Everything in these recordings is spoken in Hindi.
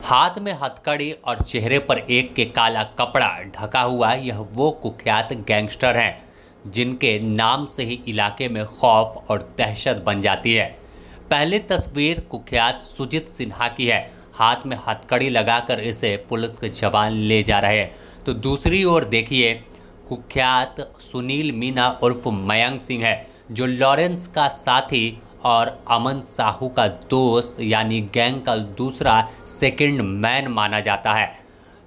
हाथ में हथकड़ी और चेहरे पर एक के काला कपड़ा ढका हुआ यह वो कुख्यात गैंगस्टर हैं जिनके नाम से ही इलाके में खौफ और दहशत बन जाती है। पहली तस्वीर कुख्यात सुजीत सिन्हा की है। हाथ में हथकड़ी लगाकर इसे पुलिस के जवान ले जा रहे हैं। तो दूसरी ओर देखिए, कुख्यात सुनील मीना उर्फ मयंक सिंह है, जो लॉरेंस का साथी और अमन साहू का दोस्त यानी गैंग का दूसरा सेकंड मैन माना जाता है।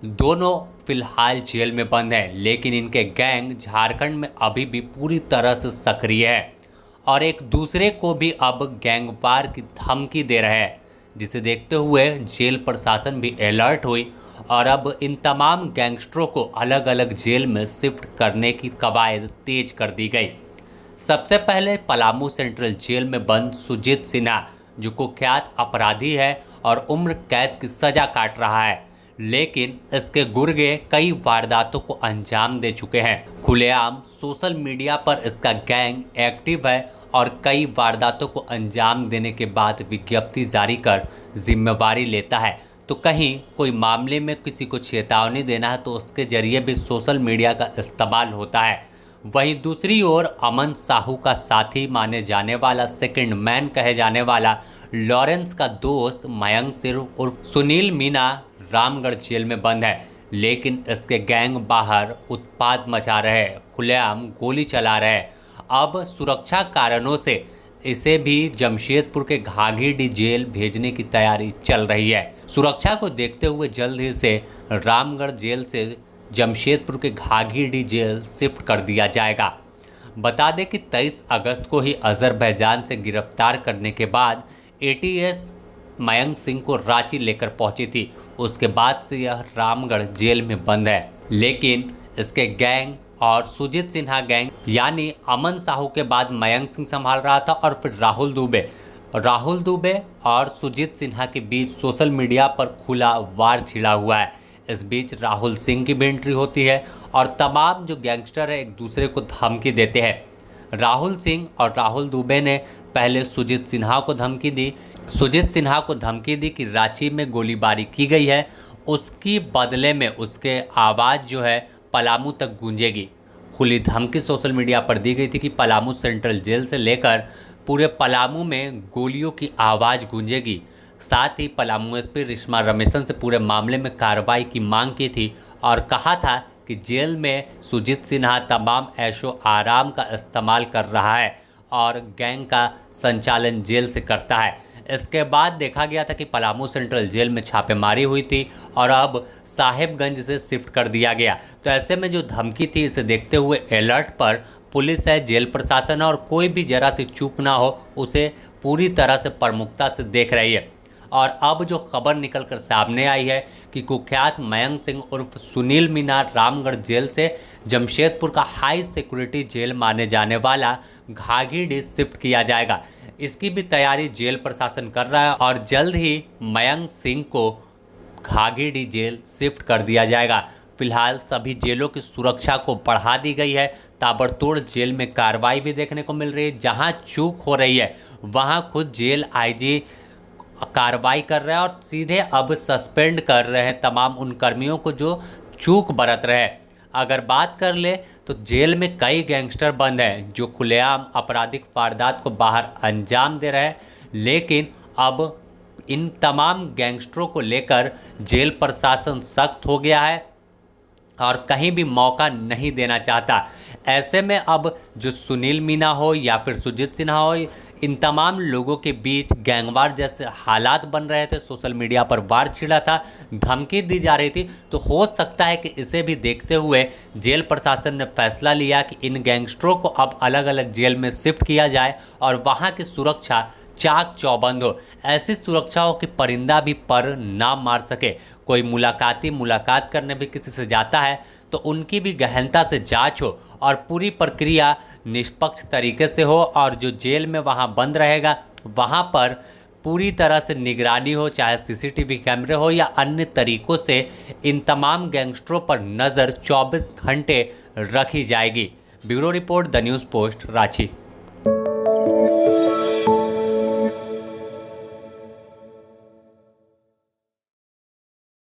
दोनों फिलहाल जेल में बंद हैं, लेकिन इनके गैंग झारखंड में अभी भी पूरी तरह से सक्रिय है और एक दूसरे को भी अब गैंगवार की धमकी दे रहे हैं, जिसे देखते हुए जेल प्रशासन भी अलर्ट हुई और अब इन तमाम गैंगस्टरों को अलग अलग जेल में शिफ्ट करने की कवायद तेज कर दी गई। सबसे पहले पलामू सेंट्रल जेल में बंद सुजीत सिन्हा, जो कुख्यात अपराधी है और उम्र कैद की सजा काट रहा है, लेकिन इसके गुर्गे कई वारदातों को अंजाम दे चुके हैं। खुलेआम सोशल मीडिया पर इसका गैंग एक्टिव है और कई वारदातों को अंजाम देने के बाद विज्ञप्ति जारी कर जिम्मेवारी लेता है। तो कहीं कोई मामले में किसी को चेतावनी देना है तो उसके जरिए भी सोशल मीडिया का इस्तेमाल होता है। वहीं दूसरी ओर अमन साहू का साथी माने जाने वाला सेकंड मैन कहे जाने वाला लॉरेंस का दोस्त मयंक सिंह उर्फ सुनील मीना रामगढ़ जेल में बंद है, लेकिन इसके गैंग बाहर उत्पात मचा रहे, खुलेआम गोली चला रहे। अब सुरक्षा कारणों से इसे भी जमशेदपुर के घाघीडीह जेल भेजने की तैयारी चल रही है। सुरक्षा को देखते हुए जल्द ही से रामगढ़ जेल से जमशेदपुर के घाघीडीह जेल शिफ्ट कर दिया जाएगा। बता दें कि 23 अगस्त को ही अजरबैजान से गिरफ्तार करने के बाद एटीएस मयंक सिंह को रांची लेकर पहुंची थी। उसके बाद से यह रामगढ़ जेल में बंद है, लेकिन इसके गैंग और सुजीत सिन्हा गैंग यानी अमन साहू के बाद मयंक सिंह संभाल रहा था और फिर राहुल दुबे और सुजीत सिन्हा के बीच सोशल मीडिया पर खुला वार छिड़ा हुआ है। इस बीच राहुल सिंह की भी एंट्री होती है और तमाम जो गैंगस्टर है एक दूसरे को धमकी देते हैं। राहुल सिंह और राहुल दुबे ने पहले सुजीत सिन्हा को धमकी दी कि रांची में गोलीबारी की गई है, उसकी बदले में उसके आवाज़ जो है पलामू तक गूंजेगी। खुली धमकी सोशल मीडिया पर दी गई थी कि पलामू सेंट्रल जेल से लेकर पूरे पलामू में गोलियों की आवाज़ गूंजेगी। साथ ही पलामू एसपी रिश्मा रमेशन से पूरे मामले में कार्रवाई की मांग की थी और कहा था कि जेल में सुजीत सिन्हा तमाम ऐशो आराम का इस्तेमाल कर रहा है और गैंग का संचालन जेल से करता है। इसके बाद देखा गया था कि पलामू सेंट्रल जेल में छापेमारी हुई थी और अब साहेबगंज से शिफ्ट कर दिया गया। तो ऐसे में जो धमकी थी, इसे देखते हुए अलर्ट पर पुलिस है, जेल प्रशासन है और कोई भी जरा सी चूक ना हो उसे पूरी तरह से प्रमुखता से देख रही है। और अब जो खबर निकल कर सामने आई है कि कुख्यात मयंक सिंह उर्फ सुनील मीना रामगढ़ जेल से जमशेदपुर का हाई सिक्योरिटी जेल माने जाने वाला घाघीडीह शिफ्ट किया जाएगा। इसकी भी तैयारी जेल प्रशासन कर रहा है और जल्द ही मयंक सिंह को घाघीडीह जेल शिफ्ट कर दिया जाएगा। फिलहाल सभी जेलों की सुरक्षा को बढ़ा दी गई है। ताबड़तोड़ जेल में कार्रवाई भी देखने को मिल रही है। जहां चूक हो रही है वहां खुद जेल आईजी कार्रवाई कर रहे हैं और सीधे अब सस्पेंड कर रहे हैं तमाम उन कर्मियों को जो चूक बरत रहे हैं। अगर बात कर ले तो जेल में कई गैंगस्टर बंद हैं जो खुलेआम आपराधिक वारदात को बाहर अंजाम दे रहे हैं, लेकिन अब इन तमाम गैंगस्टरों को लेकर जेल प्रशासन सख्त हो गया है और कहीं भी मौका नहीं देना चाहता। ऐसे में अब जो सुनील मीना हो या फिर सुजीत सिन्हा हो, इन तमाम लोगों के बीच गैंगवार जैसे हालात बन रहे थे। सोशल मीडिया पर वार छिड़ा था, धमकी दी जा रही थी। तो हो सकता है कि इसे भी देखते हुए जेल प्रशासन ने फैसला लिया कि इन गैंगस्टरों को अब अलग अलग जेल में शिफ्ट किया जाए और वहाँ की सुरक्षा चाक चौबंद हो। ऐसी सुरक्षा हो कि परिंदा भी पर ना मार सके। कोई मुलाकात करने भी किसी से जाता है तो उनकी भी गहनता से जांच हो और पूरी प्रक्रिया निष्पक्ष तरीके से हो और जो जेल में वहाँ बंद रहेगा वहाँ पर पूरी तरह से निगरानी हो, चाहे सीसीटीवी कैमरे हो या अन्य तरीकों से इन तमाम गैंगस्टरों पर नज़र 24 घंटे रखी जाएगी। Bureau report, the news post, Ranchi.